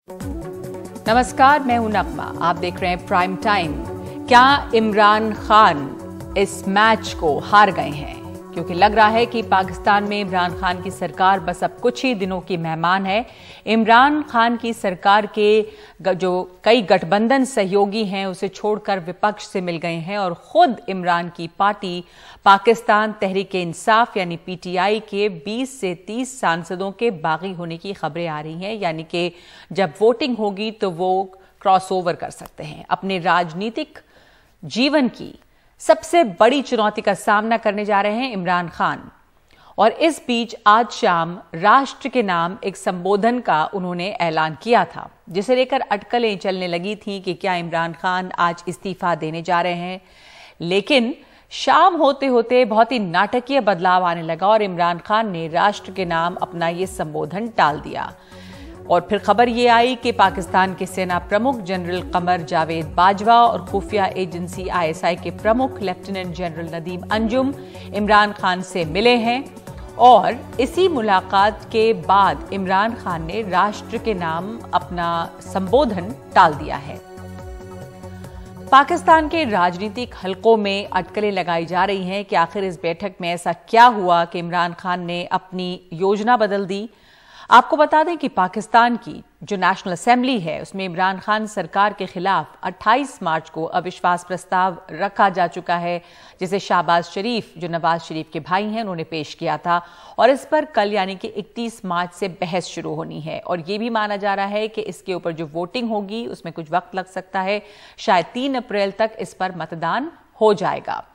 नमस्कार, मैं हूं नगमा। आप देख रहे हैं प्राइम टाइम। क्या इमरान खान इस मैच को हार गए हैं? क्योंकि लग रहा है कि पाकिस्तान में इमरान खान की सरकार बस अब कुछ ही दिनों की मेहमान है। इमरान खान की सरकार के जो कई गठबंधन सहयोगी हैं उसे छोड़कर विपक्ष से मिल गए हैं और खुद इमरान की पार्टी पाकिस्तान तहरीक-ए-इंसाफ यानी पीटीआई के 20 से 30 सांसदों के बागी होने की खबरें आ रही हैं। यानी कि जब वोटिंग होगी तो वो क्रॉस ओवर कर सकते हैं। अपने राजनीतिक जीवन की सबसे बड़ी चुनौती का सामना करने जा रहे हैं इमरान खान। और इस बीच आज शाम राष्ट्र के नाम एक संबोधन का उन्होंने ऐलान किया था, जिसे लेकर अटकलें चलने लगी थीं कि क्या इमरान खान आज इस्तीफा देने जा रहे हैं। लेकिन शाम होते होते बहुत ही नाटकीय बदलाव आने लगा और इमरान खान ने राष्ट्र के नाम अपना ये संबोधन टाल दिया। और फिर खबर ये आई कि पाकिस्तान के सेना प्रमुख जनरल कमर जावेद बाजवा और खुफिया एजेंसी आईएसआई के प्रमुख लेफ्टिनेंट जनरल नदीम अंजुम इमरान खान से मिले हैं और इसी मुलाकात के बाद इमरान खान ने राष्ट्र के नाम अपना संबोधन टाल दिया है। पाकिस्तान के राजनीतिक हलकों में अटकलें लगाई जा रही हैं कि आखिर इस बैठक में ऐसा क्या हुआ कि इमरान खान ने अपनी योजना बदल दी। आपको बता दें कि पाकिस्तान की जो नेशनल असेंबली है उसमें इमरान खान सरकार के खिलाफ 28 मार्च को अविश्वास प्रस्ताव रखा जा चुका है, जिसे शहबाज शरीफ जो नवाज शरीफ के भाई हैं उन्होंने पेश किया था और इस पर कल यानी कि 31 मार्च से बहस शुरू होनी है। और ये भी माना जा रहा है कि इसके ऊपर जो वोटिंग होगी उसमें कुछ वक्त लग सकता है, शायद 3 अप्रैल तक इस पर मतदान हो जाएगा।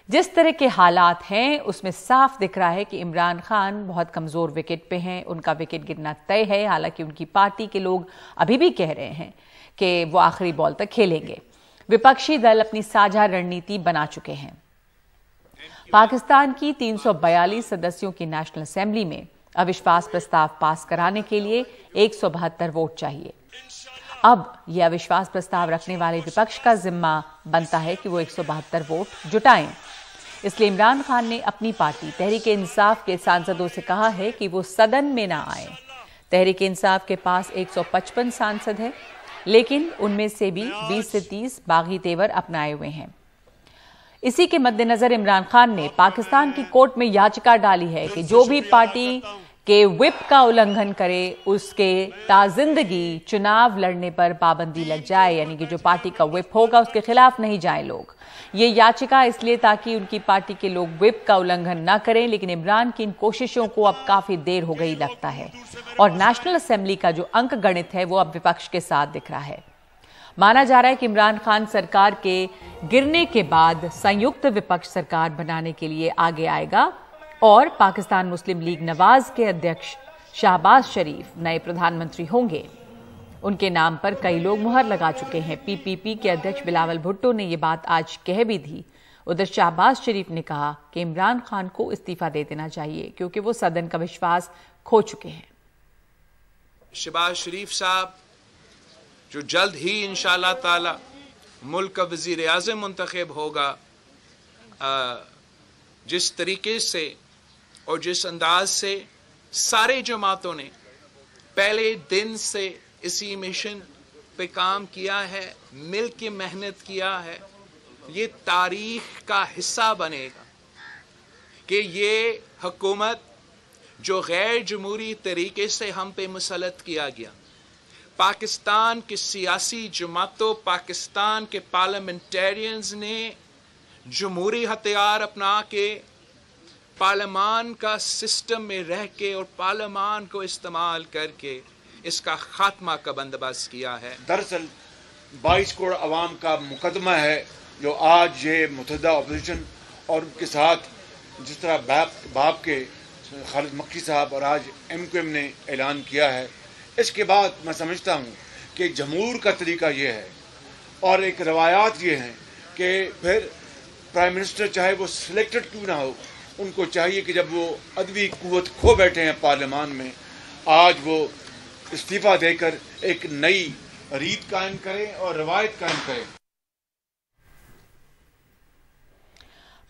जिस तरह के हालात हैं उसमें साफ दिख रहा है कि इमरान खान बहुत कमजोर विकेट पे हैं, उनका विकेट गिरना तय है। हालांकि उनकी पार्टी के लोग अभी भी कह रहे हैं कि वो आखिरी बॉल तक खेलेंगे। विपक्षी दल अपनी साझा रणनीति बना चुके हैं। पाकिस्तान की 342 सदस्यों की नेशनल असेंबली में अविश्वास प्रस्ताव पास कराने के लिए 172 वोट चाहिए। अब यह अविश्वास प्रस्ताव रखने वाले विपक्ष का जिम्मा बनता है कि वो 172 वोट जुटाएं। इसलिए इमरान खान ने अपनी पार्टी तहरीक-ए-इंसाफ के सांसदों से कहा है कि वो सदन में ना आए। तहरीक-ए-इंसाफ के पास 155 सांसद हैं, लेकिन उनमें से भी 20 से 30 बागी तेवर अपनाए हुए हैं। इसी के मद्देनजर इमरान खान ने पाकिस्तान की कोर्ट में याचिका डाली है कि जो भी पार्टी के व्हिप का उल्लंघन करे उसके ताजिंदगी चुनाव लड़ने पर पाबंदी लग जाए। यानी कि जो पार्टी का व्हिप होगा उसके खिलाफ नहीं जाएं लोग। ये याचिका इसलिए ताकि उनकी पार्टी के लोग व्हिप का उल्लंघन ना करें, लेकिन इमरान की इन कोशिशों को अब काफी देर हो गई लगता है और नेशनल असेंबली का जो अंक गणित है वो अब विपक्ष के साथ दिख रहा है। माना जा रहा है कि इमरान खान सरकार के गिरने के बाद संयुक्त विपक्ष सरकार बनाने के लिए आगे आएगा और पाकिस्तान मुस्लिम लीग नवाज के अध्यक्ष शहबाज शरीफ नए प्रधानमंत्री होंगे। उनके नाम पर कई लोग मुहर लगा चुके हैं। पीपीपी के अध्यक्ष बिलावल भुट्टो ने ये बात आज कह भी दी। उधर शहबाज शरीफ ने कहा कि इमरान खान को इस्तीफा दे देना चाहिए क्योंकि वो सदन का विश्वास खो चुके हैं। शहबाज शरीफ साहब जो जल्द ही इंशाअल्लाह ताला मुल्क का वजीर आज़म मुंतखब होगा, जिस तरीके से और जिस अंदाज से सारे जमातों ने पहले दिन से इसी मिशन पे काम किया है, मिल के मेहनत किया है, ये तारीख का हिस्सा बनेगा कि ये हुकूमत जो गैर जमहूरी तरीके से हम पे मुसल्लत किया गया, पाकिस्तान की सियासी जमातों, पाकिस्तान के पार्लियामेंटेरियंस ने जमहूरी हथियार अपना के पार्लियामान का सिस्टम में रह के और पार्लियामान को इस्तेमाल करके इसका खात्मा का बंदोबस्त किया है। दरअसल 22 करोड़ अवाम का मुकदमा है जो आज ये मुतहदा अपोजिशन और उनके साथ जिस तरह बाप के खालिद मक्की साहब और आज MQM ने ऐलान किया है, इसके बाद मैं समझता हूँ कि जमहूर का तरीका ये है और एक रवायात ये हैं कि फिर प्राइम मिनिस्टर चाहे वो सिलेक्टेड क्यों ना हो, उनको चाहिए कि जब वो अदबी कुव्वत खो बैठे हैं पार्लियामान में, आज वो इस्तीफा देकर एक नई रीत कायम करें और रवायत कायम करें।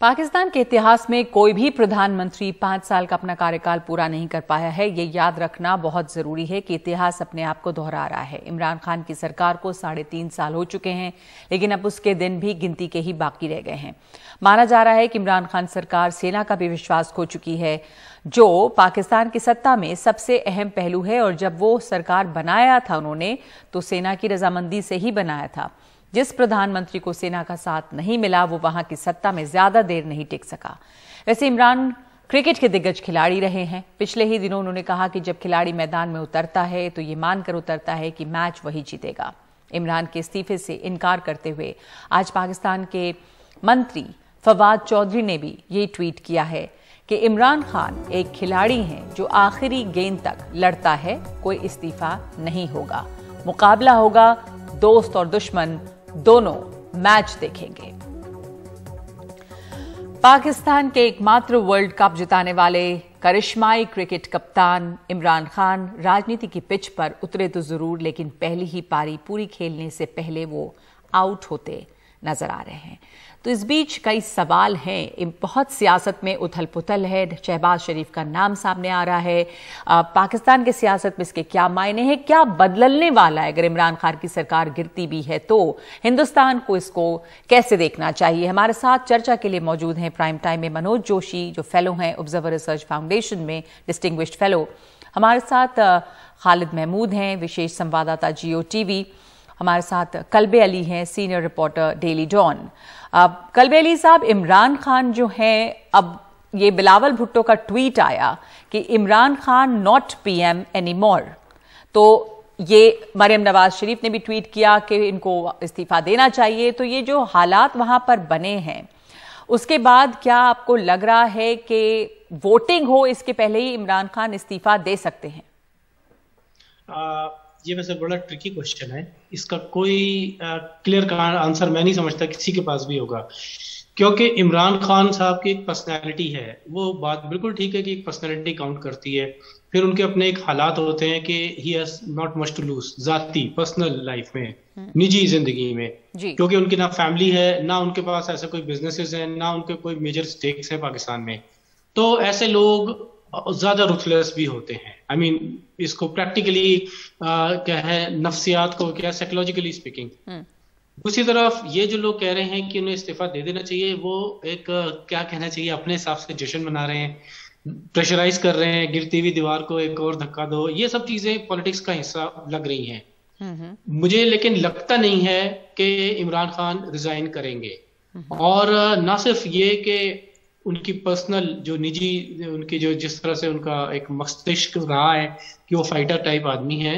पाकिस्तान के इतिहास में कोई भी प्रधानमंत्री 5 साल का अपना कार्यकाल पूरा नहीं कर पाया है। ये याद रखना बहुत जरूरी है कि इतिहास अपने आप को दोहरा रहा है। इमरान खान की सरकार को 3.5 साल हो चुके हैं, लेकिन अब उसके दिन भी गिनती के ही बाकी रह गए हैं। माना जा रहा है कि इमरान खान सरकार सेना का भी विश्वास खो चुकी है, जो पाकिस्तान की सत्ता में सबसे अहम पहलू है। और जब वो सरकार बनाया था उन्होंने, तो सेना की रजामंदी से ही बनाया था। जिस प्रधानमंत्री को सेना का साथ नहीं मिला, वो वहां की सत्ता में ज्यादा देर नहीं टिक सका। वैसे इमरान क्रिकेट के दिग्गज खिलाड़ी रहे हैं। पिछले ही दिनों उन्होंने कहा कि जब खिलाड़ी मैदान में उतरता है तो ये मानकर उतरता है कि मैच वही जीतेगा। इमरान के इस्तीफे से इनकार करते हुए आज पाकिस्तान के मंत्री फवाद चौधरी ने भी ये ट्वीट किया है कि इमरान खान एक खिलाड़ी हैं जो आखिरी गेंद तक लड़ता है, कोई इस्तीफा नहीं होगा। मुकाबला होगा, दोस्त और दुश्मन दोनों मैच देखेंगे। पाकिस्तान के एकमात्र वर्ल्ड कप जिताने वाले करिश्माई क्रिकेट कप्तान इमरान खान राजनीति की पिच पर उतरे तो जरूर, लेकिन पहली ही पारी पूरी खेलने से पहले वो आउट होते नजर आ रहे हैं। तो इस बीच कई सवाल हैं, बहुत सियासत में उथल पुथल है। शहबाज शरीफ का नाम सामने आ रहा है। पाकिस्तान की सियासत में इसके क्या मायने हैं, क्या बदलने वाला है अगर इमरान खान की सरकार गिरती भी है तो हिंदुस्तान को इसको कैसे देखना चाहिए। हमारे साथ चर्चा के लिए मौजूद हैं प्राइम टाइम में मनोज जोशी, जो फेलो हैं ऑब्जर्वर रिसर्च फाउंडेशन में, डिस्टिंग्विश्ड फेलो। हमारे साथ खालिद महमूद हैं, विशेष संवाददाता जियो टीवी। हमारे साथ कल्बे अली हैं, senior reporter daily Dawn. Kalbe Ali साहब, इमरान खान जो हैं, अब ये बिलावल भुट्टो का ट्वीट आया कि Imran Khan not PM anymore, तो ये मरियम नवाज शरीफ ने भी ट्वीट किया कि इनको इस्तीफा देना चाहिए। तो ये जो हालात वहां पर बने हैं, उसके बाद क्या आपको लग रहा है कि वोटिंग हो इसके पहले ही इमरान खान इस्तीफा दे सकते हैं? ये वैसे बड़ा ट्रिकी क्वेश्चन है। इसका कोई क्लियर आंसर मैं नहीं समझता किसी के पास भी होगा, क्योंकि इमरान खान साहब की एक पर्सनैलिटी है। वो बात बिल्कुल ठीक है कि एक पर्सनैलिटी काउंट करती है। फिर उनके अपने एक हालात होते हैं कि he has not much to lose, जाती पर्सनल लाइफ में, निजी जिंदगी में, क्योंकि उनकी ना फैमिली है, ना उनके पास ऐसे कोई बिजनेसेस हैं, ना उनके कोई मेजर स्टेक्स है पाकिस्तान में। तो ऐसे लोग ज्यादा रुथलेस भी होते हैं। आई मीन इसको प्रैक्टिकली क्या है, नफ्सियात को क्या, साइकोलॉजिकली स्पीकिंग। दूसरी तरफ ये जो लोग कह रहे हैं कि उन्हें इस्तीफा दे देना चाहिए, वो एक क्या कहना चाहिए, अपने हिसाब से जश्न मना रहे हैं, प्रेशराइज कर रहे हैं, गिरती हुई दीवार को एक और धक्का दो। ये सब चीजें पॉलिटिक्स का हिस्सा लग रही हैं। मुझे लेकिन लगता नहीं है कि इमरान खान रिजाइन करेंगे। और ना सिर्फ ये कि उनकी पर्सनल जो निजी, उनकी जो जिस तरह से उनका एक मस्तिष्क रहा है कि वो फाइटर टाइप आदमी है,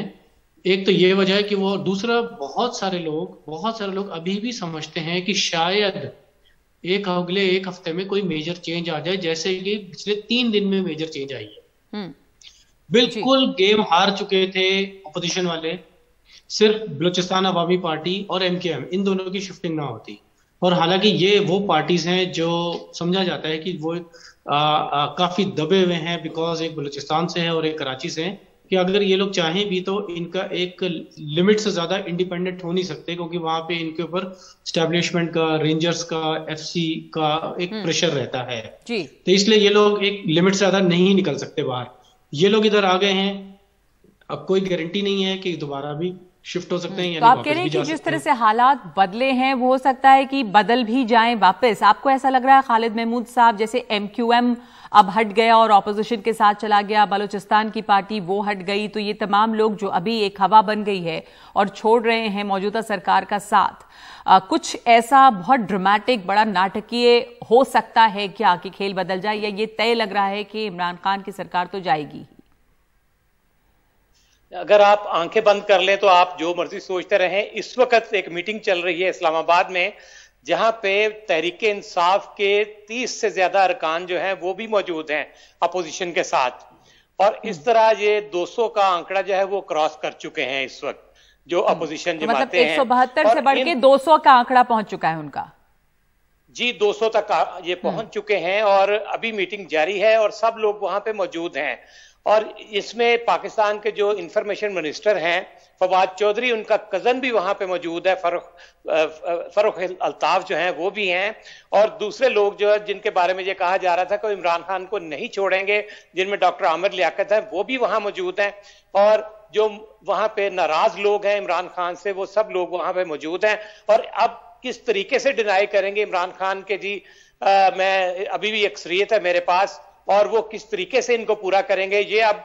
एक तो ये वजह है कि वो, दूसरा बहुत सारे लोग अभी भी समझते हैं कि शायद अगले एक हफ्ते में कोई मेजर चेंज आ जाए, जैसे कि पिछले 3 दिन में मेजर चेंज आई है। बिल्कुल गेम हार चुके थे अपोजिशन वाले, सिर्फ बलूचिस्तान अवामी पार्टी और एमकेएम, इन दोनों की शिफ्टिंग ना होती। और हालांकि ये वो पार्टीज हैं जो समझा जाता है कि वो काफी दबे हुए हैं, बिकॉज एक बलूचिस्तान से है और एक कराची से है, कि अगर ये लोग चाहें भी तो इनका एक लिमिट से ज्यादा इंडिपेंडेंट हो नहीं सकते, क्योंकि वहां पे इनके ऊपर स्टैब्लिशमेंट का, रेंजर्स का, एफसी का एक प्रेशर रहता है जी। तो इसलिए ये लोग एक लिमिट से ज्यादा नहीं निकल सकते बाहर। ये लोग इधर आ गए हैं, अब कोई गारंटी नहीं है कि दोबारा भी शिफ्ट हो सकते हैं। तो आप कह रहे हैं कि जिस तरह से हालात बदले हैं, वो हो सकता है कि बदल भी जाएं वापस। आपको ऐसा लग रहा है खालिद महमूद साहब, जैसे एमक्यूएम अब हट गया और ऑपोजिशन के साथ चला गया, बलूचिस्तान की पार्टी वो हट गई, तो ये तमाम लोग जो अभी एक हवा बन गई है और छोड़ रहे हैं मौजूदा सरकार का साथ, कुछ ऐसा बहुत ड्रामेटिक, बड़ा नाटकीय हो सकता है क्या कि खेल बदल जाए, या ये तय लग रहा है कि इमरान खान की सरकार तो जाएगी? अगर आप आंखें बंद कर लें तो आप जो मर्जी सोचते रहें। इस वक्त एक मीटिंग चल रही है इस्लामाबाद में, जहां पे तहरीक इंसाफ के 30 से ज्यादा अरकान जो हैं वो भी मौजूद हैं अपोजिशन के साथ। और इस तरह ये 200 का आंकड़ा जो है वो क्रॉस कर चुके हैं इस वक्त जो अपोजिशन जमाते हैं। 172 से बढ़ के 200 का आंकड़ा पहुंच चुका है उनका। जी 200 तक ये पहुंच चुके हैं और अभी मीटिंग जारी है और सब लोग वहां पे मौजूद हैं। और इसमें पाकिस्तान के जो इंफॉर्मेशन मिनिस्टर हैं फवाद चौधरी, उनका कजन भी वहां पे मौजूद है, फरूख अल्ताफ जो हैं वो भी हैं, और दूसरे लोग जो है जिनके बारे में ये कहा जा रहा था कि इमरान खान को नहीं छोड़ेंगे, जिनमें डॉक्टर आमिर लियाकत है, वो भी वहां मौजूद हैं, और जो वहां पे नाराज लोग हैं इमरान खान से वो सब लोग वहां पे मौजूद हैं। और अब किस तरीके से डिनाई करेंगे इमरान खान के जी मैं अभी भी अक्सरियत है मेरे पास, और वो किस तरीके से इनको पूरा करेंगे ये अब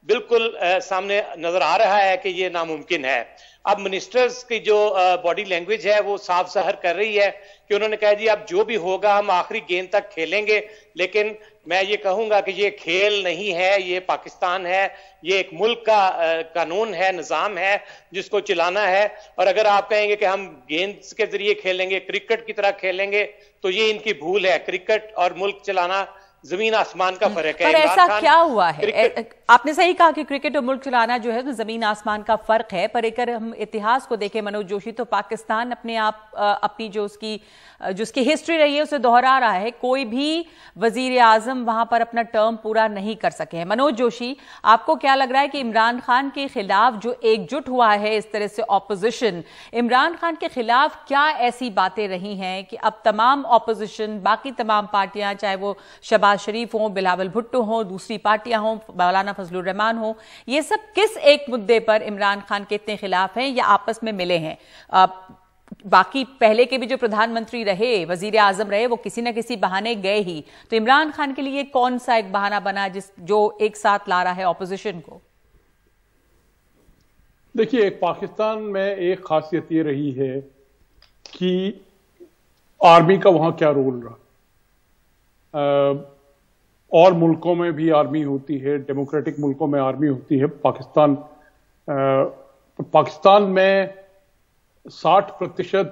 बिल्कुल सामने नजर आ रहा है कि ये नामुमकिन है। अब मिनिस्टर्स की जो बॉडी लैंग्वेज है वो साफ ज़ाहिर कर रही है कि उन्होंने कहा जी अब जो भी होगा हम आखिरी गेंद तक खेलेंगे, लेकिन मैं ये कहूंगा कि ये खेल नहीं है, ये पाकिस्तान है, ये एक मुल्क का कानून है, निज़ाम है जिसको चलाना है। और अगर आप कहेंगे कि हम गेंद के जरिए खेलेंगे, क्रिकेट की तरह खेलेंगे, तो ये इनकी भूल है। क्रिकेट और मुल्क चलाना जमीन आसमान का फर्क है। पर ऐसा क्या हुआ है? आपने सही कहा कि क्रिकेट और मुल्क चलाना जो है तो जमीन आसमान का फर्क है, पर अगर हम इतिहास को देखें मनोज जोशी, तो पाकिस्तान अपने आप अपनी जो उसकी हिस्ट्री रही है उसे दोहरा रहा है। कोई भी वजीर आजम वहां पर अपना टर्म पूरा नहीं कर सके हैं। मनोज जोशी, आपको क्या लग रहा है कि इमरान खान के खिलाफ जो एकजुट हुआ है इस तरह से ऑपोजिशन, इमरान खान के खिलाफ क्या ऐसी बातें रही हैं कि अब तमाम ऑपोजिशन, बाकी तमाम पार्टियां, चाहे वो शहबाज शरीफ हो, बिलावल भुट्टो हो, दूसरी पार्टियां हो, मौलाना फजलुर रहमान हो, ये सब किस एक मुद्दे पर इमरान खान के इतने खिलाफ हैं या आपस में मिले हैं? बाकी पहले के भी जो प्रधानमंत्री रहे, वजीर आजम रहे, वो किसी न किसी बहाने गए ही, तो इमरान खान के लिए कौन सा एक बहाना बना जो एक साथ ला रहा है ऑपोजिशन को? देखिए, पाकिस्तान में एक खासियत ये रही है कि आर्मी का वहां क्या रोल रहा। और मुल्कों में भी आर्मी होती है, डेमोक्रेटिक मुल्कों में आर्मी होती है। पाकिस्तान में 60%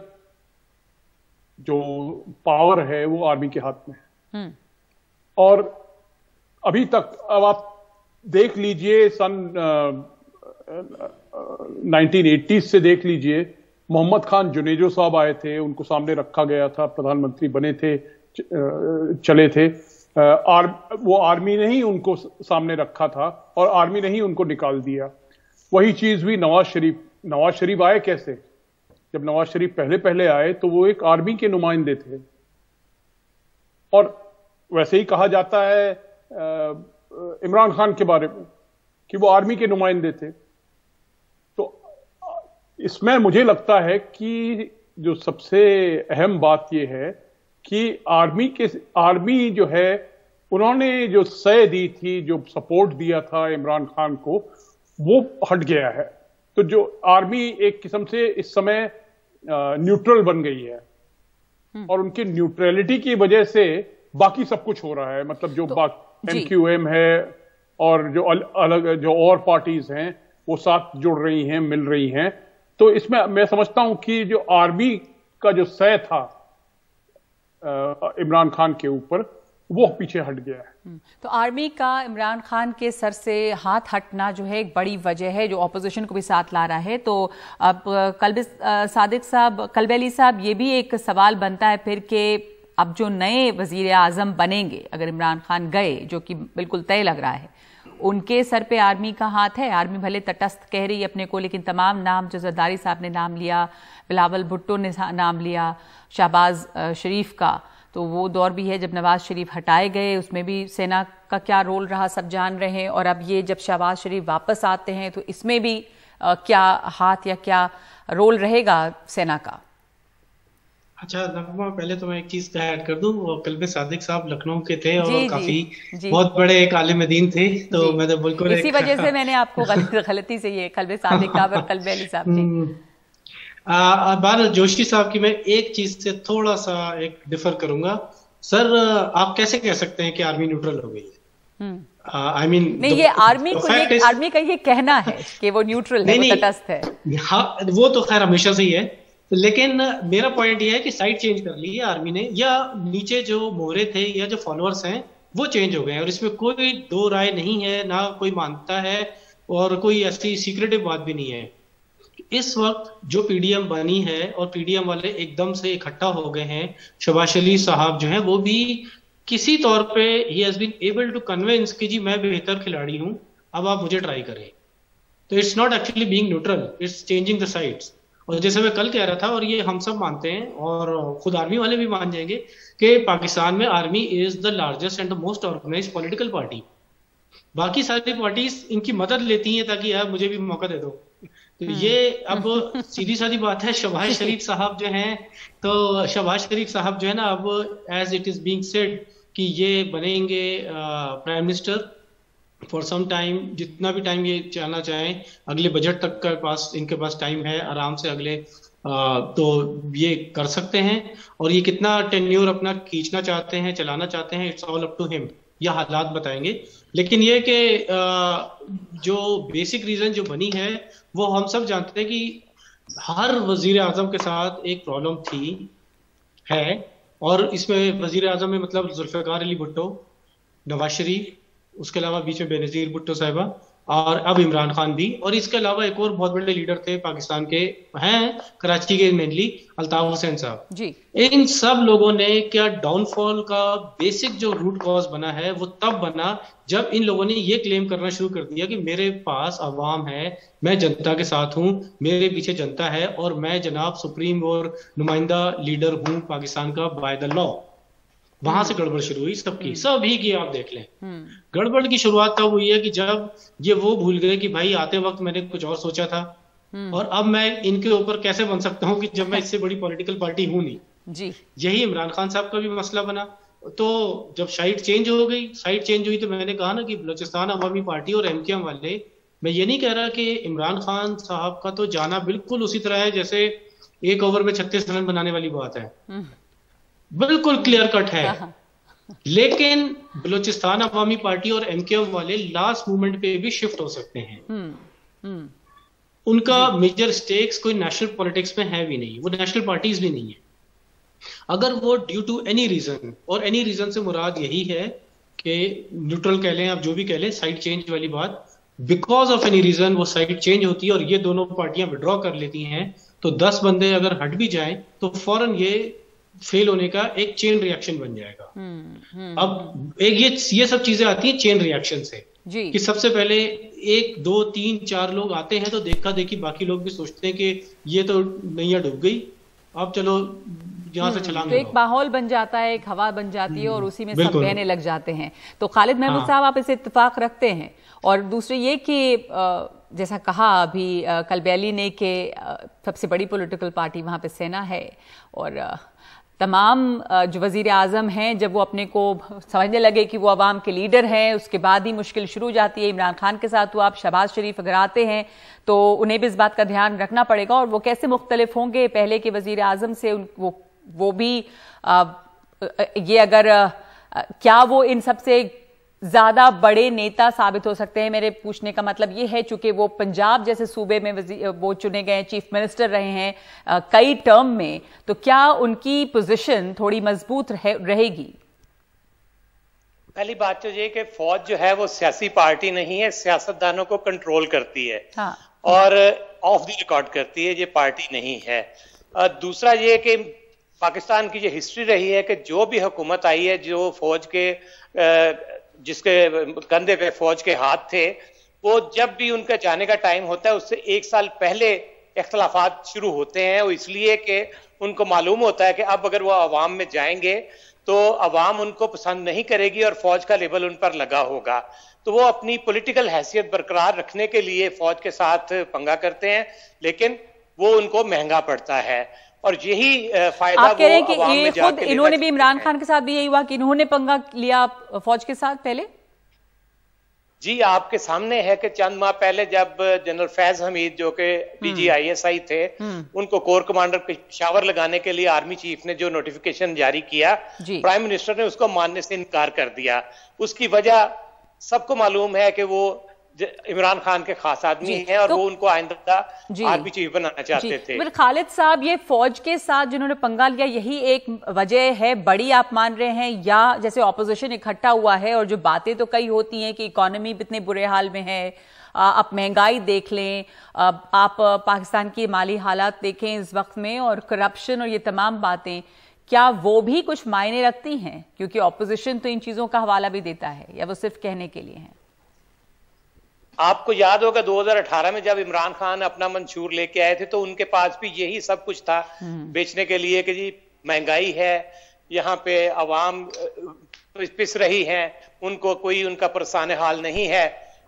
जो पावर है वो आर्मी के हाथ में है। और अभी तक, अब आप देख लीजिए, सन 1980s से देख लीजिए, मोहम्मद खान जुनेजो साहब आए थे, उनको सामने रखा गया था, प्रधानमंत्री बने थे, चले थे, वो आर्मी ने ही उनको सामने रखा था और आर्मी ने ही उनको निकाल दिया। वही चीज हुई नवाज शरीफ आए कैसे? जब नवाज शरीफ पहले आए तो वो एक आर्मी के नुमाइंदे थे, और वैसे ही कहा जाता है इमरान खान के बारे में कि वो आर्मी के नुमाइंदे थे। तो इसमें मुझे लगता है कि जो सबसे अहम बात यह है कि आर्मी जो है, उन्होंने जो सह दी थी, जो सपोर्ट दिया था इमरान खान को, वो हट गया है। तो जो आर्मी एक किस्म से इस समय न्यूट्रल बन गई है, और उनकी न्यूट्रलिटी की वजह से बाकी सब कुछ हो रहा है। मतलब जो MQM है और जो अलग जो और पार्टीज हैं वो साथ जुड़ रही हैं, मिल रही हैं। तो इसमें मैं समझता हूं कि जो आर्मी का जो सह था इमरान खान के ऊपर, वो पीछे हट गया है। तो आर्मी का इमरान खान के सर से हाथ हटना जो है एक बड़ी वजह है जो ऑपोजिशन को भी साथ ला रहा है। तो अब कलबेली साहब, ये भी एक सवाल बनता है फिर कि अब जो नए वजीर आजम बनेंगे, अगर इमरान खान गए, जो कि बिल्कुल तय लग रहा है, उनके सर पे आर्मी का हाथ है। आर्मी भले तटस्थ कह रही है अपने को, लेकिन तमाम नाम जो जरदारी साहब ने नाम लिया, बिलावल भुट्टो ने नाम लिया, शहबाज शरीफ का, तो वो दौर भी है जब नवाज शरीफ हटाए गए, उसमें भी सेना का क्या रोल रहा सब जान रहे हैं। और अब ये जब शहबाज शरीफ वापस आते हैं तो इसमें भी क्या हाथ या क्या रोल रहेगा सेना का? अच्छा नगमा, पहले तो मैं एक चीज का ऐड कर दूं, वो कल्बे सादिक साहब लखनऊ के थे और काफी बहुत बड़े एक आलिम दीन थे, तो मैं तो बिल्कुल इसी वजह से मैंने आपको गलती से ये कल्बे सादिक साहब और कल्बे अली साहब जी। बार जोशी साहब की मैं एक चीज से थोड़ा सा एक डिफर करूंगा। सर, आप कैसे कह सकते हैं कि आर्मी न्यूट्रल हो गई है? आई मीन नहीं, ये आर्मी का ये कहना है कि वो न्यूट्रल है, वो तटस्थ है। हाँ, वो तो खैर हमेशा से ही है, लेकिन मेरा पॉइंट ये है कि साइड चेंज कर ली है आर्मी ने, या नीचे जो मोहरे थे या जो फॉलोअर्स हैं वो चेंज हो गए हैं, और इसमें कोई दो राय नहीं है, ना कोई मानता है और कोई ऐसी सीक्रेटिव बात भी नहीं है। इस वक्त जो पीडीएम बनी है और पीडीएम वाले एकदम से इकट्ठा हो गए हैं, शहबाज शरीफ साहब जो हैं वो भी किसी तौर पे he has been able to convince कि जी मैं बेहतर खिलाड़ी हूं, अब आप मुझे ट्राई करें। तो it's not actually being neutral, it's changing the sides. और जैसे मैं कल कह रहा था, और ये हम सब मानते हैं और खुद आर्मी वाले भी मान जाएंगे कि पाकिस्तान में army is the largest and the most organised political party. बाकी सारी पार्टीज इनकी मदद लेती हैं ताकि यार मुझे भी मौका दे दो। तो ये अब सीधी सादी बात है। शहबाज शरीफ साहब जो हैं, तो शहबाज शरीफ साहब जो है ना, अब as it is being said कि ये बनेंगे prime minister for some time, जितना भी टाइम ये चाहना चाहें, अगले बजट तक का पास इनके पास टाइम है आराम से, अगले तो ये कर सकते हैं। और ये कितना टेन्योर अपना खींचना चाहते हैं, चलाना चाहते हैं, it's all up to him, यह हालात बताएंगे। लेकिन ये कि जो बेसिक रीजन जो बनी है वो हम सब जानते हैं कि हर वजीर आजम के साथ एक प्रॉब्लम थी है, और इसमें वजीर आजम में मतलब जुल्फिकार अली भुट्टो, नवाज शरीफ, उसके अलावा बीच में बेनजीर भुट्टो साहिबा, और अब इमरान खान भी, और इसके अलावा एक और बहुत बड़े लीडर थे पाकिस्तान के, हैं कराची के मेनली, अल्ताफ हुसैन साहब जी। इन सब लोगों ने क्या डाउनफॉल का बेसिक जो रूट कॉज बना है वो तब बना जब इन लोगों ने ये क्लेम करना शुरू कर दिया कि मेरे पास अवाम है, मैं जनता के साथ हूं, मेरे पीछे जनता है, और मैं जनाब सुप्रीम और नुमाइंदा लीडर हूं पाकिस्तान का बाय द लॉ। वहां से गड़बड़ शुरू हुई सबकी, सभी की आप देख लें। गड़बड़ की शुरुआत तब हुई है कि जब ये वो भूल गए कि भाई आते वक्त मैंने कुछ और सोचा था, और अब मैं इनके ऊपर कैसे बन सकता हूं कि जब मैं इससे बड़ी पॉलिटिकल पार्टी हूं नहीं जी। यही इमरान खान साहब का भी मसला बना। तो जब साइड चेंज हो गई, साइड चेंज हुई, तो मैंने कहा ना कि बलूचिस्तान अवामी पार्टी और एमकेएम वाले, मैं ये नहीं कह रहा कि इमरान खान साहब का तो जाना बिल्कुल उसी तरह है जैसे एक ओवर में 36 रन बनाने वाली बात है, बिल्कुल क्लियर कट है। लेकिन बलूचिस्तान अवामी पार्टी और एमकेएम वाले लास्ट मोमेंट पे भी शिफ्ट हो सकते हैं। उनका मेजर स्टेक्स कोई नेशनल पॉलिटिक्स में है भी नहीं, वो नेशनल पार्टीज भी नहीं है। अगर वो ड्यू टू एनी रीजन, और एनी रीजन से मुराद यही है कि न्यूट्रल कह लें आप, जो भी कह लें, साइड चेंज वाली बात, बिकॉज ऑफ एनी रीजन वो साइड चेंज होती है और ये दोनों पार्टियां विड्रॉ कर लेती हैं, तो 10 बंदे अगर हट भी जाएं तो फौरन ये फेल होने का एक चेन रिएक्शन बन जाएगा। अब एक ये सब चीजें आती हैं चेन रिएक्शन से जी। कि सबसे पहले 1 2 3 4 लोग आते हैं तो देखा देखी बाकी लोग भी सोचते हैं कि ये तो नैया डूब गई, अब चलो यहाँ से छलांग। तो एक माहौल बन जाता है, एक हवा बन जाती है, और उसी में सब बहने लग जाते हैं। तो खालिद महमूद साहब, आप इसे इत्तेफाक रखते हैं? और दूसरे ये कि जैसा कहा अभी कलबैली ने कि सबसे बड़ी पॉलिटिकल पार्टी वहां पे सेना है, और तमाम जो वजीर आजम हैं जब वो अपने को समझने लगे कि वो अवाम के लीडर हैं, उसके बाद ही मुश्किल शुरू हो जाती है। इमरान खान के साथ वो आप शहबाज शरीफ अगर आते हैं तो उन्हें भी इस बात का ध्यान रखना पड़ेगा, और वो कैसे मुख्तलिफ होंगे पहले के वजीर आजम से, वो भी ये अगर क्या वो इन सबसे ज्यादा बड़े नेता साबित हो सकते हैं। मेरे पूछने का मतलब ये है, चूंकि वो पंजाब जैसे सूबे में वो चुने गए, चीफ मिनिस्टर रहे हैं कई टर्म में, तो क्या उनकी पोजीशन थोड़ी मजबूत रहेगी? पहली बात तो ये कि फौज जो है वो सियासी पार्टी नहीं है, सियासतदानों को कंट्रोल करती है। हाँ। और ऑफ द रिकॉर्ड करती है, ये पार्टी नहीं है। दूसरा ये कि पाकिस्तान की ये हिस्ट्री रही है कि जो भी हुकूमत आई है, जो फौज के जिसके कंधे पे फौज के हाथ थे, वो जब भी उनका जाने का टाइम होता है उससे 1 साल पहले इख्तलाफात शुरू होते हैं। वो इसलिए कि उनको मालूम होता है कि अब अगर वो अवाम में जाएंगे तो अवाम उनको पसंद नहीं करेगी और फौज का लेबल उन पर लगा होगा। तो वो अपनी पॉलिटिकल हैसियत बरकरार रखने के लिए फौज के साथ पंगा करते हैं, लेकिन वो उनको महंगा पड़ता है। और यही फायदा आप कह रहे हैं कि ये खुद इन्होंने भी, इमरान खान के साथ भी यही हुआ कि इन्होंने पंगा लिया फौज के साथ पहले? जी, आपके सामने है कि चंद माह पहले जब जनरल फैज हमीद जो कि DGISI थे, उनको कोर कमांडर पेशावर लगाने के लिए आर्मी चीफ ने जो नोटिफिकेशन जारी किया, प्राइम मिनिस्टर ने उसको मानने से इनकार कर दिया। उसकी वजह सबको मालूम है कि वो इमरान खान के खास आदमी हैं और वो उनको आइंदा आर्मी चीफ बनाना चाहते थे। फिर खालिद साहब, ये फौज के साथ जिन्होंने पंगा लिया, यही एक वजह है बड़ी आप मान रहे हैं, या जैसे ऑपोजिशन इकट्ठा हुआ है और जो बातें तो कई होती हैं कि इकोनॉमी भी इतने बुरे हाल में है, आप महंगाई देख लें, आप पाकिस्तान की माली हालात देखें इस वक्त में, और करप्शन और ये तमाम बातें, क्या वो भी कुछ मायने रखती हैं? क्योंकि ऑपोजिशन तो इन चीजों का हवाला भी देता है, या वो सिर्फ कहने के लिए है? आपको याद होगा 2018 में जब इमरान खान अपना मंशूर लेके आए थे तो उनके पास भी यही सब कुछ था बेचने के लिए कि जी महंगाई है, यहाँ पे अवाम पिस रही है, उनको कोई उनका परेशान हाल नहीं है।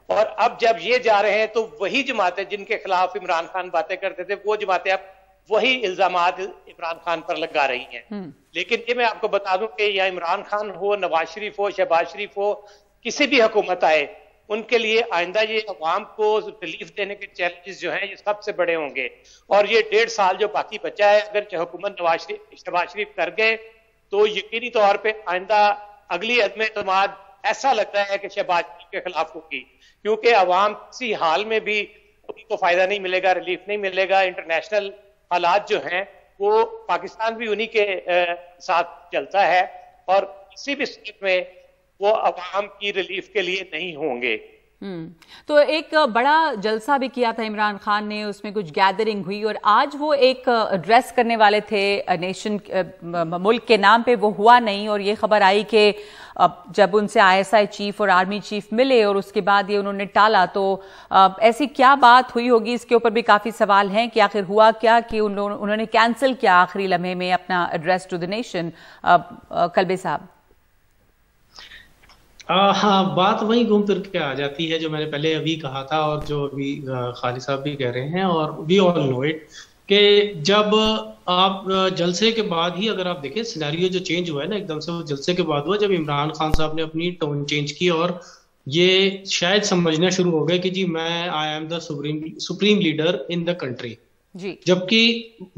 और अब जब ये जा रहे हैं तो वही जमातें जिनके खिलाफ इमरान खान बातें करते थे वो जमातें अब वही इल्जामात इमरान खान पर लगा रही हैं। लेकिन ये मैं आपको बता दूं कि या इमरान खान हो, नवाज शरीफ हो, शहबाज शरीफ हो, किसी भी हुकूमत आए, उनके लिए आइंदा ये अवाम को रिलीफ देने के चैलेंजेस जो हैं ये सबसे बड़े होंगे। और ये 1.5 साल जो बाकी बचा है, अगर हुकूमत शहबाज शरीफ कर गए तो यकीनी तौर पर आइंदा अगली अदम एतमाद ऐसा लगता है कि शहबाज शरीफ के खिलाफ होगी, क्योंकि अवाम किसी हाल में भी उनको फायदा नहीं मिलेगा, रिलीफ नहीं मिलेगा। इंटरनेशनल हालात जो हैं वो पाकिस्तान भी उन्हीं के साथ चलता है और किसी भी सूरत में वो अवाम की रिलीफ के लिए नहीं होंगे। तो एक बड़ा जलसा भी किया था इमरान खान ने, उसमें कुछ गैदरिंग हुई और आज वो एक एड्रेस करने वाले थे नेशन, मुल्क के नाम पे, वो हुआ नहीं। और ये खबर आई कि जब उनसे ISI चीफ और आर्मी चीफ मिले और उसके बाद ये उन्होंने टाला, तो ऐसी क्या बात हुई होगी, इसके ऊपर भी काफी सवाल हैं कि आखिर हुआ क्या कि उन्होंने कैंसिल किया आखिरी लम्हे में अपना address to the nation. Kalbe साहब। हाँ, बात वही घूम फिर के आ जाती है जो मैंने पहले अभी कहा था और जो अभी खालिद साहब भी कह रहे हैं, और वी ऑल नो इट कि जब आप जलसे के बाद ही अगर आप देखें सिनेरियो जो चेंज हुआ है ना, एकदम से वो जलसे के बाद हुआ जब इमरान खान साहब ने अपनी टोन चेंज की और ये शायद समझना शुरू हो गए कि जी मैं I am the supreme leader in the country. जबकि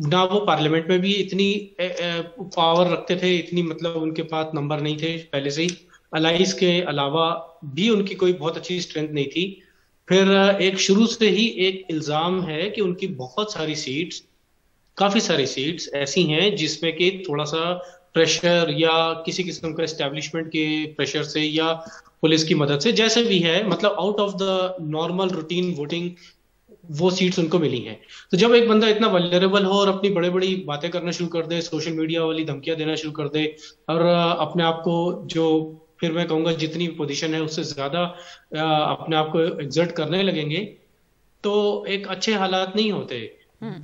ना वो पार्लियामेंट में भी इतनी पावर रखते थे, इतनी मतलब उनके पास नंबर नहीं थे पहले से ही, अलाइस के अलावा भी उनकी कोई बहुत अच्छी स्ट्रेंथ नहीं थी। फिर एक शुरू से ही एक इल्जाम है कि उनकी बहुत सारी सीट्स, काफी सारी सीट्स ऐसी हैं जिसमें कि थोड़ा सा प्रेशर या किसी किस्म का एस्टेब्लिशमेंट के प्रेशर से या पुलिस की मदद से, जैसे भी है, मतलब out of the normal routine voting वो सीट्स उनको मिली हैं। तो जब एक बंदा इतना वल्नरेबल हो और अपनी बड़ी बड़ी बातें करना शुरू कर दे, सोशल मीडिया वाली धमकियां देना शुरू कर दे और अपने आप को, जो फिर मैं कहूंगा जितनी पोजीशन है उससे ज्यादा अपने आप को एग्जर्ट करने लगेंगे, तो एक अच्छे हालात नहीं होते।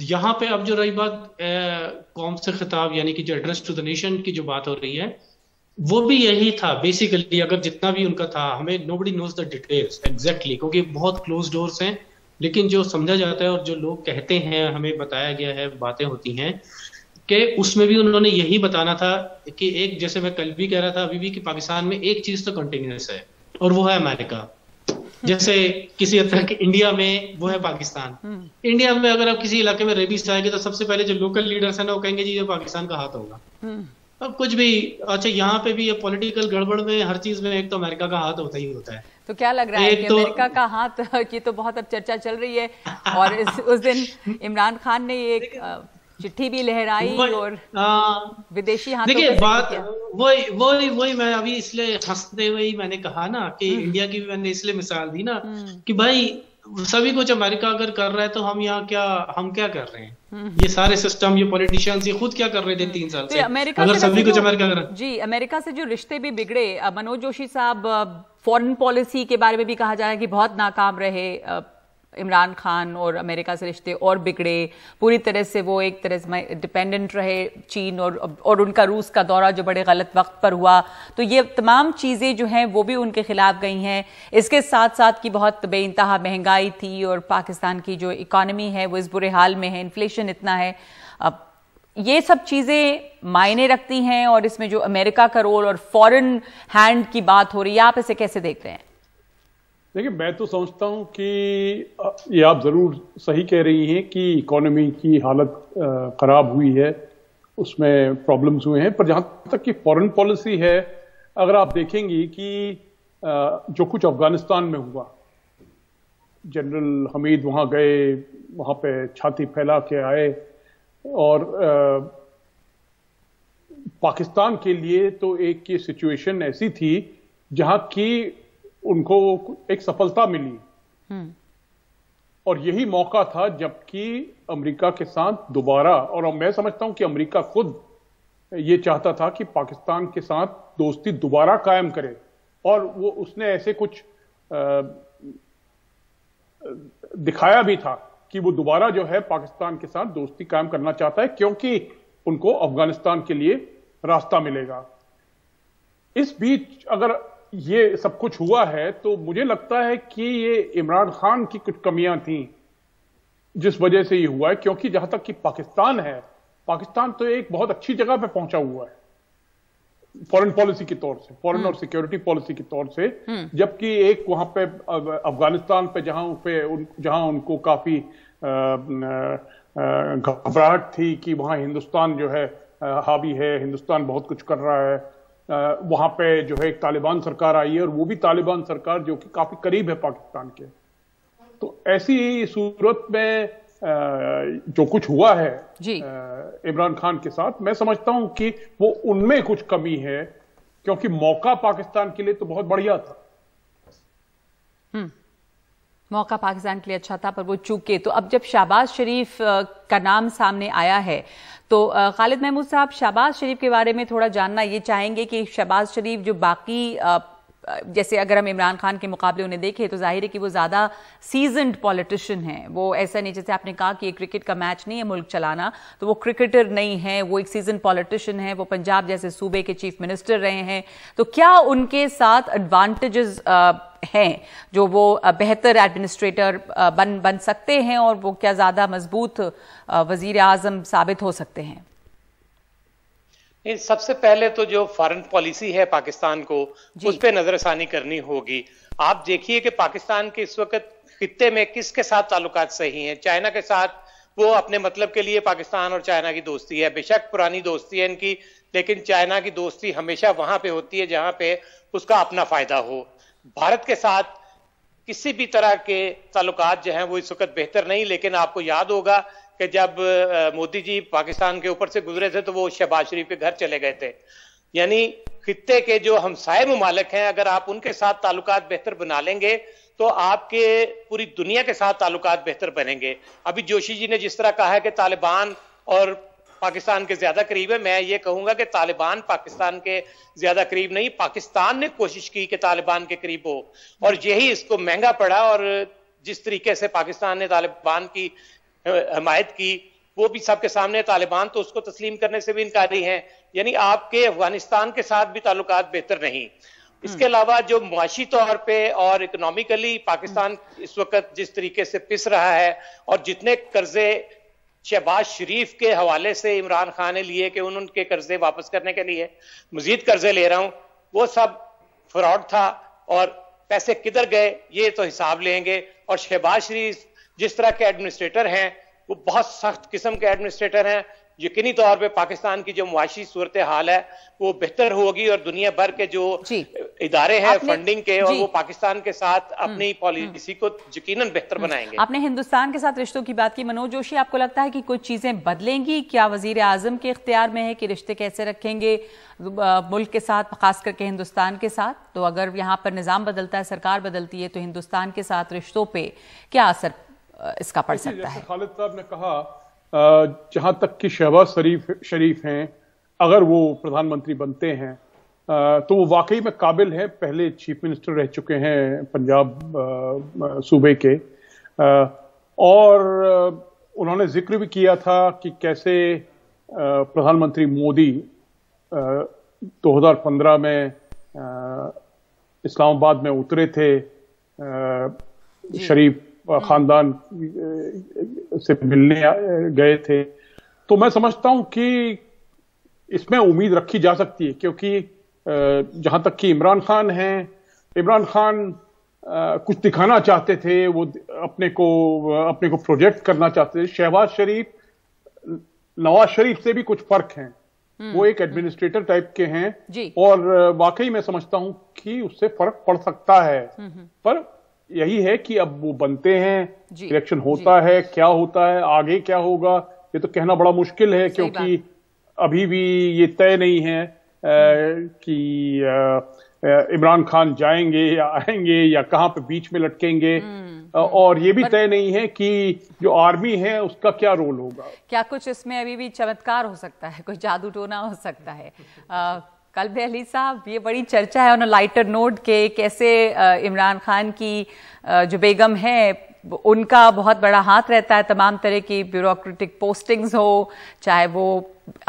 यहाँ पे अब जो रही बात कौम से खिताब यानी कि जो एड्रेस टू द नेशन की जो बात हो रही है, वो भी यही था बेसिकली। अगर जितना भी उनका था, हमें nobody knows the details exactly, क्योंकि बहुत क्लोज डोर्स हैं, लेकिन जो समझा जाता है और जो लोग कहते हैं, हमें बताया गया है, बातें होती हैं कि उसमें भी उन्होंने यही बताना था कि एक, जैसे मैं कल भी कह रहा था अभी भी, कि पाकिस्तान में एक चीज तो कंटिन्यूस है और वो है अमेरिका। जैसे किसी तरह के इंडिया में वो है पाकिस्तान। इंडिया में अगर आप किसी इलाके में रेबिस आएंगे तो सबसे पहले जो लोकल लीडर्स है ना वो कहेंगे जी ये पाकिस्तान का हाथ होगा। अब कुछ भी अच्छा, यहाँ पे भी ये पॉलिटिकल गड़बड़ में हर चीज में एक तो अमेरिका का हाथ होता ही होता है। तो क्या लग रहा है कि अमेरिका का हाथ की तो बहुत अब चर्चा चल रही है और उस दिन इमरान खान ने एक चिट्ठी भी लहराई और विदेशी हाथों। देखिए बात वही मैं अभी इसलिए हंसते हुए ही मैंने कहा ना कि इंडिया की भी मैंने इसलिए मिसाल दी ना कि भाई सभी कुछ अमेरिका अगर कर रहा है तो हम यहाँ क्या कर रहे हैं? ये सारे सिस्टम, ये पॉलिटिशियंस, ये खुद क्या कर रहे थे 3 साल से? अगर सभी कुछ अमेरिका कर रहा है। जी, अमेरिका से जो रिश्ते भी बिगड़े, मनोज जोशी साहब, फॉरेन पॉलिसी के बारे में भी कहा जा रहा है कि बहुत नाकाम रहे इमरान खान और अमेरिका से रिश्ते और बिगड़े पूरी तरह से। वो एक तरह से डिपेंडेंट रहे चीन और उनका रूस का दौरा जो बड़े गलत वक्त पर हुआ। तो ये तमाम चीज़ें जो हैं वो भी उनके खिलाफ गई हैं। इसके साथ साथ की बहुत बेइंतहा महंगाई थी और पाकिस्तान की जो इकॉनमी है वो इस बुरे हाल में है, इन्फ्लेशन इतना है। अब ये सब चीज़ें मायने रखती हैं और इसमें जो अमेरिका का रोल और फॉरेन हैंड की बात हो रही है, आप इसे कैसे देख रहे हैं? देखिए, मैं तो समझता हूं कि ये आप जरूर सही कह रही हैं कि इकोनॉमी की हालत खराब हुई है, उसमें प्रॉब्लम्स हुए हैं। पर जहां तक कि फॉरेन पॉलिसी है, अगर आप देखेंगी कि जो कुछ अफगानिस्तान में हुआ, जनरल हमीद वहां गए, वहां पे छाती फैला के आए और पाकिस्तान के लिए तो एक ये सिचुएशन ऐसी थी जहां की उनको एक सफलता मिली और यही मौका था जबकि अमेरिका के साथ दोबारा, और मैं समझता हूं कि अमेरिका खुद ये चाहता था कि पाकिस्तान के साथ दोस्ती दोबारा कायम करे और वो उसने ऐसे कुछ दिखाया भी था कि वो दोबारा जो है पाकिस्तान के साथ दोस्ती कायम करना चाहता है, क्योंकि उनको अफगानिस्तान के लिए रास्ता मिलेगा। इस बीच अगर ये सब कुछ हुआ है तो मुझे लगता है कि ये इमरान खान की कुछ कमियां थी जिस वजह से ये हुआ है, क्योंकि जहां तक कि पाकिस्तान है, पाकिस्तान तो एक बहुत अच्छी जगह पे पहुंचा हुआ है फॉरेन पॉलिसी के तौर से, फॉरेन और सिक्योरिटी पॉलिसी के तौर से, जबकि एक वहां पे अफगानिस्तान पे जहां उनको काफी घबराहट थी कि वहां हिंदुस्तान जो है हावी है, हिंदुस्तान बहुत कुछ कर रहा है, वहां पे जो है एक तालिबान सरकार आई है और वो भी तालिबान सरकार जो कि काफी करीब है पाकिस्तान के। तो ऐसी सूरत में जो कुछ हुआ है इमरान खान के साथ, मैं समझता हूं कि वो उनमें कुछ कमी है, क्योंकि मौका पाकिस्तान के लिए तो बहुत बढ़िया था। मौका पाकिस्तान के लिए अच्छा था, पर वो चूके। तो अब जब शहबाज शरीफ का नाम सामने आया है तो खालिद महमूद साहब, शहबाज शरीफ के बारे में थोड़ा जानना ये चाहेंगे कि शहबाज शरीफ जो बाकी जैसे अगर हम इमरान खान के मुकाबले उन्हें देखें तो जाहिर है कि वो ज़्यादा सीजन्ड पॉलिटिशियन हैं। वो ऐसा नहीं, जैसे आपने कहा कि ये क्रिकेट का मैच नहीं है मुल्क चलाना, तो वो क्रिकेटर नहीं है, वो एक सीजन पॉलिटिशियन है। वो पंजाब जैसे सूबे के चीफ मिनिस्टर रहे हैं। तो क्या उनके साथ एडवांटेजेस हैं जो वो बेहतर एडमिनिस्ट्रेटर बन सकते हैं, और वो क्या ज़्यादा मजबूत वजीर आज़म साबित हो सकते हैं? सबसे पहले तो जो फॉरेन पॉलिसी है पाकिस्तान को, उस पर नजरसानी करनी होगी। आप देखिए कि पाकिस्तान के इस वक्त खित्ते में किसके साथ ताल्लुकात सही हैं। चाइना के साथ वो अपने मतलब के लिए, पाकिस्तान और चाइना की दोस्ती है, बेशक पुरानी दोस्ती है इनकी, लेकिन चाइना की दोस्ती हमेशा वहां पे होती है जहां पे उसका अपना फायदा हो। भारत के साथ किसी भी तरह के ताल्लुकात जो हैं वो इस वक्त बेहतर नहीं। लेकिन आपको याद होगा कि जब मोदी जी पाकिस्तान के ऊपर से गुजरे थे तो वो शहबाज शरीफ के घर चले गए थे। यानी खित्ते के जो हमसाये मुमालिक हैं, अगर आप उनके साथ ताल्लुकात बेहतर बना लेंगे तो आपके पूरी दुनिया के साथ ताल्लुकात बेहतर बनेंगे। अभी जोशी जी ने जिस तरह कहा है कि तालिबान और पाकिस्तान के ज्यादा करीब है, मैं ये कहूंगा कि तालिबान पाकिस्तान के ज्यादा करीब नहीं, पाकिस्तान ने कोशिश की कि तालिबान के करीब हो, और यही इसको महंगा पड़ा। और जिस तरीके से पाकिस्तान ने तालिबान की हमायत की, वो भी सबके सामने, तालिबान तो उसको तस्लीम करने से भी इनकारी हैं। यानी आपके अफगानिस्तान के साथ भी ताल्लुकात बेहतर नहीं। इसके अलावा जो मुआशी तौर पे और इकोनॉमिकली पाकिस्तान इस वक्त जिस तरीके से पिस रहा है, और जितने कर्जे शहबाज शरीफ के हवाले से इमरान खान ने लिए कि उनके कर्जे वापस करने के लिए मजीद कर्जे ले रहा हूं, वो सब फ्रॉड था। और पैसे किधर गए ये तो हिसाब लेंगे। और शहबाज शरीफ जिस तरह के एडमिनिस्ट्रेटर हैं वो बहुत सख्त किस्म के एडमिनिस्ट्रेटर हैं। यकीनी तौर पे पाकिस्तान की जो मुआशी सूरत हाल है वो बेहतर होगी, और दुनिया भर के जो इदारे हैं फंडिंग के, और वो पाकिस्तान के साथ अपनी पॉलिसी को यकीनन बेहतर बनाएंगे। आपने हिंदुस्तान के साथ रिश्तों की बात की। मनोज जोशी, आपको लगता है कि कुछ चीजें बदलेंगी? क्या वजीर आजम के इख्तियार में है कि रिश्ते कैसे रखेंगे मुल्क के साथ, खास करके हिंदुस्तान के साथ? तो अगर यहाँ पर निजाम बदलता है, सरकार बदलती है, तो हिंदुस्तान के साथ रिश्तों पर क्या असर इसका पड़ सकता है? खालिद साहब ने कहा, जहां तक कि शहबाज शरीफ हैं, अगर वो प्रधानमंत्री बनते हैं तो वो वाकई में काबिल है। पहले चीफ मिनिस्टर रह चुके हैं पंजाब सूबे के, और उन्होंने जिक्र भी किया था कि कैसे प्रधानमंत्री मोदी 2015 में इस्लामाबाद में उतरे थे, शरीफ खानदान से मिलने गए थे। तो मैं समझता हूं कि इसमें उम्मीद रखी जा सकती है, क्योंकि जहां तक कि इमरान खान हैं, इमरान खान कुछ दिखाना चाहते थे, वो अपने को प्रोजेक्ट करना चाहते थे। शहबाज शरीफ नवाज शरीफ से भी कुछ फर्क हैं, वो एक एडमिनिस्ट्रेटर टाइप के हैं, और वाकई मैं समझता हूं कि उससे फर्क पड़ सकता है। पर यही है कि अब वो बनते हैं, इलेक्शन होता है, क्या होता है, आगे क्या होगा, ये तो कहना बड़ा मुश्किल है, क्योंकि अभी भी ये तय नहीं है कि इमरान खान जाएंगे या आएंगे या कहां पे बीच में लटकेंगे, और ये भी तय नहीं है कि जो आर्मी है उसका क्या रोल होगा। क्या कुछ इसमें अभी भी चमत्कार हो सकता है, कोई जादू टोना हो सकता है? कल्ब अली साहब, ये बड़ी चर्चा है ऑन अ लाइटर नोट के कैसे इमरान खान की जो बेगम है उनका बहुत बड़ा हाथ रहता है तमाम तरह की ब्यूरोक्रेटिक पोस्टिंग्स हो, चाहे वो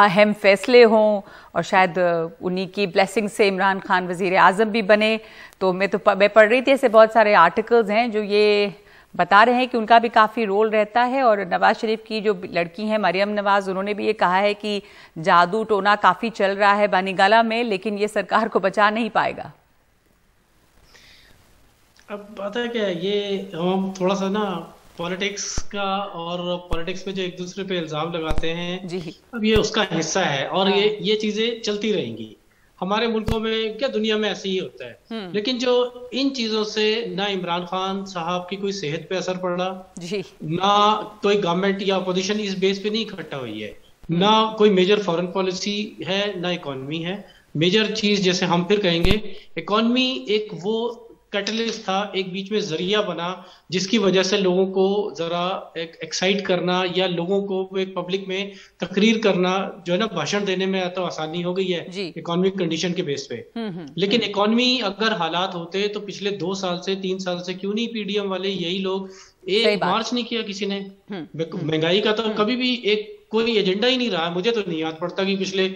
अहम फैसले हों, और शायद उन्हीं की ब्लेसिंग से इमरान खान वजीर आज़म भी बने। तो मैं पढ़ रही थी, ऐसे बहुत सारे आर्टिकल्स हैं जो ये बता रहे हैं कि उनका भी काफ़ी रोल रहता है। और नवाज शरीफ की जो लड़की हैं मरियम नवाज, उन्होंने भी ये कहा है कि जादू टोना काफ़ी चल रहा है बानीगाला में, लेकिन ये सरकार को बचा नहीं पाएगा। अब बात है क्या, ये हम थोड़ा सा ना पॉलिटिक्स का, और पॉलिटिक्स में जो एक दूसरे पे इल्जाम लगाते हैं जी, अब ये उसका हिस्सा है, और ये चीजें चलती रहेंगी। हमारे मुल्कों में क्या, दुनिया में ऐसे ही होता है। लेकिन जो इन चीजों से ना इमरान खान साहब की कोई सेहत पे असर पड़ा जी, ना कोई गवर्नमेंट या अपोजिशन इस बेस पे नहीं इकट्ठा हुई है, ना कोई मेजर फॉरेन पॉलिसी है, ना इकोनॉमी है। मेजर चीज जैसे हम फिर कहेंगे, इकोनॉमी एक वो कैटलिस्ट था, एक बीच में जरिया बना जिसकी वजह से लोगों को जरा एक्साइट करना या लोगों को एक पब्लिक में तकरीर करना जो है ना, भाषण देने में तो आसानी हो गई है इकोनॉमिक कंडीशन के बेस पे। लेकिन इकोनॉमी अगर हालात होते तो पिछले 2 साल से 3 साल से क्यों नहीं पीडीएम वाले यही लोग एक मार्च नहीं किया किसी ने? महंगाई का तो कभी भी एक कोई एजेंडा ही नहीं रहा है। मुझे तो नहीं याद पड़ता कि पिछले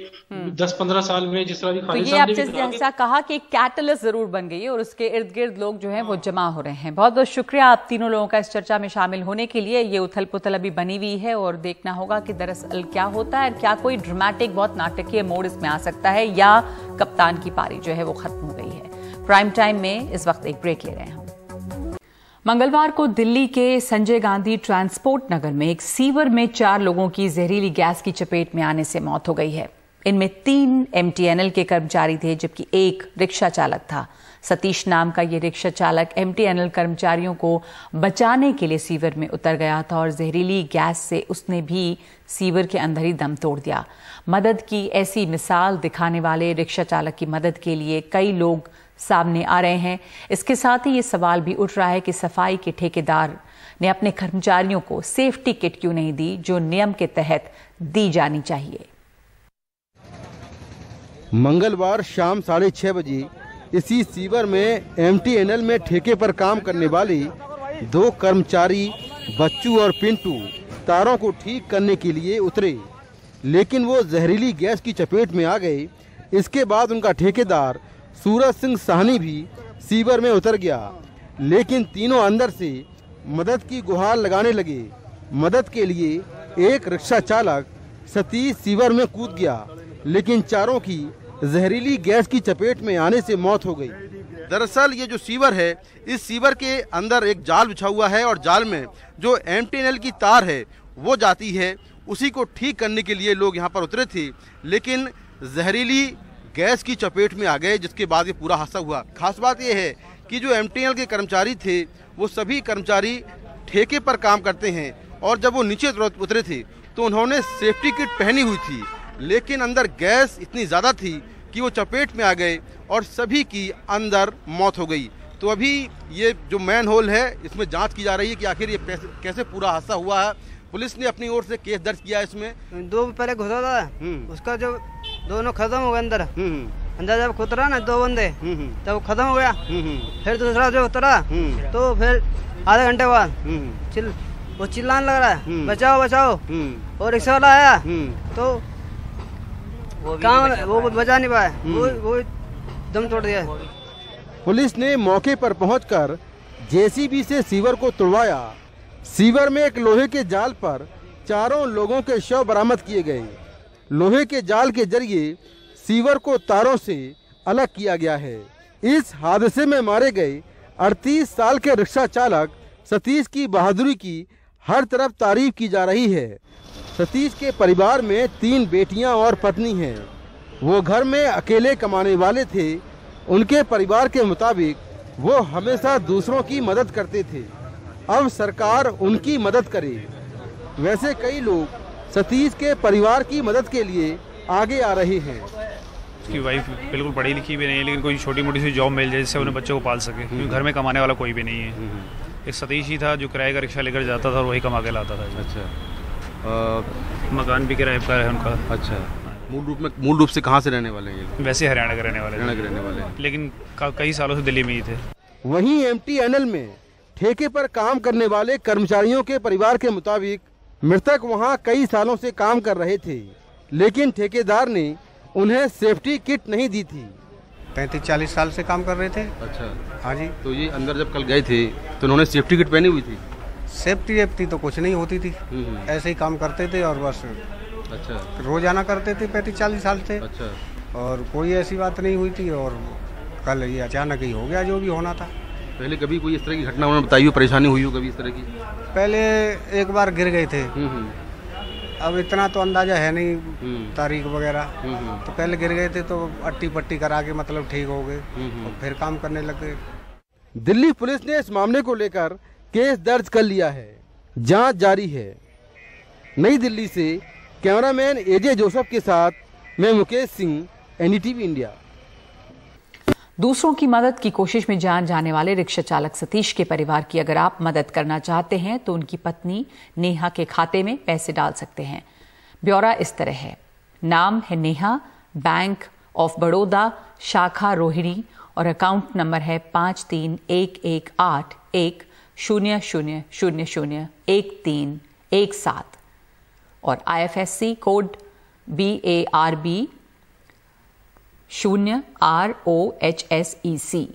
10-15 साल में जिस तरह भी तो ये आपने जैसा कहा कि कैटलिस्ट जरूर बन गई है और उसके इर्द गिर्द लोग जो हैं वो जमा हो रहे हैं। बहुत बहुत शुक्रिया आप तीनों लोगों का इस चर्चा में शामिल होने के लिए। ये उथल पुथल अभी बनी हुई है और देखना होगा कि दरअसल क्या होता है, क्या कोई ड्रामेटिक बहुत नाटकीय मोड़ इसमें आ सकता है या कप्तान की पारी जो है वो खत्म हो गई है। प्राइम टाइम में इस वक्त एक ब्रेक ले रहे हैं। मंगलवार को दिल्ली के संजय गांधी ट्रांसपोर्ट नगर में एक सीवर में 4 लोगों की जहरीली गैस की चपेट में आने से मौत हो गई है। इनमें 3 एमटीएनएल के कर्मचारी थे जबकि 1 रिक्शा चालक था। सतीश नाम का ये रिक्शा चालक एमटीएनएल कर्मचारियों को बचाने के लिए सीवर में उतर गया था और जहरीली गैस से उसने भी सीवर के अंदर ही दम तोड़ दिया। मदद की ऐसी मिसाल दिखाने वाले रिक्शा चालक की मदद के लिए कई लोग सामने आ रहे हैं। इसके साथ ही ये सवाल भी उठ रहा है कि सफाई के ठेकेदार ने अपने कर्मचारियों को सेफ्टी किट क्यों नहीं दी जो नियम के तहत दी जानी चाहिए। मंगलवार शाम 6:30 बजे इसी सीवर में एमटीएनएल में ठेके पर काम करने वाले 2 कर्मचारी बच्चू और पिंटू तारों को ठीक करने के लिए उतरे, लेकिन वो जहरीली गैस की चपेट में आ गए। इसके बाद उनका ठेकेदार सूरज सिंह साहनी भी सीवर में उतर गया, लेकिन तीनों अंदर से मदद की गुहार लगाने लगे। मदद के लिए एक रिक्शा चालक सतीश सीवर में कूद गया, लेकिन चारों की जहरीली गैस की चपेट में आने से मौत हो गई। दरअसल ये जो सीवर है, इस सीवर के अंदर एक जाल बिछा हुआ है और जाल में जो एमटीएनएल की तार है वो जाती है। उसी को ठीक करने के लिए लोग यहाँ पर उतरे थे, लेकिन जहरीली गैस की चपेट में आ गए, जिसके बाद ये पूरा हादसा हुआ। खास बात यह है कि जो एमटीएनएल के कर्मचारी थे वो सभी कर्मचारी ठेके पर काम करते हैं और जब वो नीचे उतरे थे तो उन्होंने सेफ्टी किट पहनी हुई थी, लेकिन अंदर गैस इतनी ज़्यादा थी कि वो चपेट में आ गए और सभी की अंदर मौत हो गई। तो अभी ये जो मैन होल है इसमें जांच की जा रही है कि आखिर ये कैसे पूरा हादसा हुआ है। पुलिस ने अपनी ओर से केस दर्ज किया है। इसमें 2 पहले घुसा था, उसका जो दोनों खत्म हो गए अंदर जब उतरा ना 2 बंदे तब खत्म हो गया। फिर दूसरा जो उतरा तो फिर आधे घंटे बाद वो चिल्लाने लग रहा है बचाओ बचाओ, और रिक्शा वाला आया तो वो बचा नहीं पाया, वो दम तोड़ दिया। पुलिस ने मौके पर पहुंचकर जेसीबी से सीवर को तोड़वाया। सीवर में एक लोहे के जाल पर 4 लोगों के शव बरामद किए गए। लोहे के जाल के जरिए सीवर को तारों से अलग किया गया है। इस हादसे में मारे गए 38 साल के रिक्शा चालक सतीश की बहादुरी की हर तरफ तारीफ की जा रही है। सतीश के परिवार में 3 बेटियां और पत्नी हैं। वो घर में अकेले कमाने वाले थे। उनके परिवार के मुताबिक वो हमेशा दूसरों की मदद करते थे। अब सरकार उनकी मदद करे। वैसे कई लोग सतीश के परिवार की मदद के लिए आगे आ रहे हैं। उसकी वाइफ बिल्कुल पढ़ी लिखी भी नहीं है, लेकिन कोई छोटी मोटी सी जॉब मिल जाए जिससे उन्हें बच्चों को पाल सके, क्योंकि घर में कमाने वाला कोई भी नहीं है। एक सतीश ही था जो किराए का रिक्शा लेकर जाता था और वही कमा के लाता था। अच्छा, मकान भी किराए पर है उनका। अच्छा, मूल रूप से कहाँ से रहने वाले हैं ये लोग? वैसे हरियाणा के रहने वाले हरियाणा के रहने वाले हैं, लेकिन कई सालों से दिल्ली में ही थे। वहीं MTNL में ठेके पर काम करने वाले कर्मचारियों के परिवार के मुताबिक मृतक वहां कई सालों से काम कर रहे थे, लेकिन ठेकेदार ने उन्हें सेफ्टी किट नहीं दी थी। 35-40 साल से काम कर रहे थे। अच्छा, हाँ जी। तो ये अंदर जब कल गए थे तो उन्होंने सेफ्टी किट पहनी हुई थी? सेफ्टी तो कुछ नहीं होती थी, ऐसे ही काम करते थे और बस। अच्छा, रोजाना करते थे 35-40 साल से। अच्छा, और कोई ऐसी बात नहीं हुई थी और कल ये अचानक ही हो गया जो भी होना था। पहले कभी कोई इस तरह की घटना उन्होंने बताई हो, परेशानी हुई हो कभी इस तरह की? पहले एक बार गिर गए थे, अब इतना तो अंदाजा है नहीं तारीख वगैरह, तो पहले गिर गए थे तो अट्टी पट्टी करा के मतलब ठीक हो गए और फिर काम करने लग गए। दिल्ली पुलिस ने इस मामले को लेकर केस दर्ज कर लिया है, जांच जारी है। नई दिल्ली से कैमरामैन AJ जोसेफ के साथ मैं मुकेश सिंह, NDTV इंडिया। दूसरों की मदद की कोशिश में जान जाने वाले रिक्शा चालक सतीश के परिवार की अगर आप मदद करना चाहते हैं तो उनकी पत्नी नेहा के खाते में पैसे डाल सकते हैं। ब्यौरा इस तरह है। नाम है नेहा, बैंक ऑफ बड़ौदा, शाखा रोहिणी और अकाउंट नंबर है 53118100001317 और IFSC कोड BARB 0ROHSEC।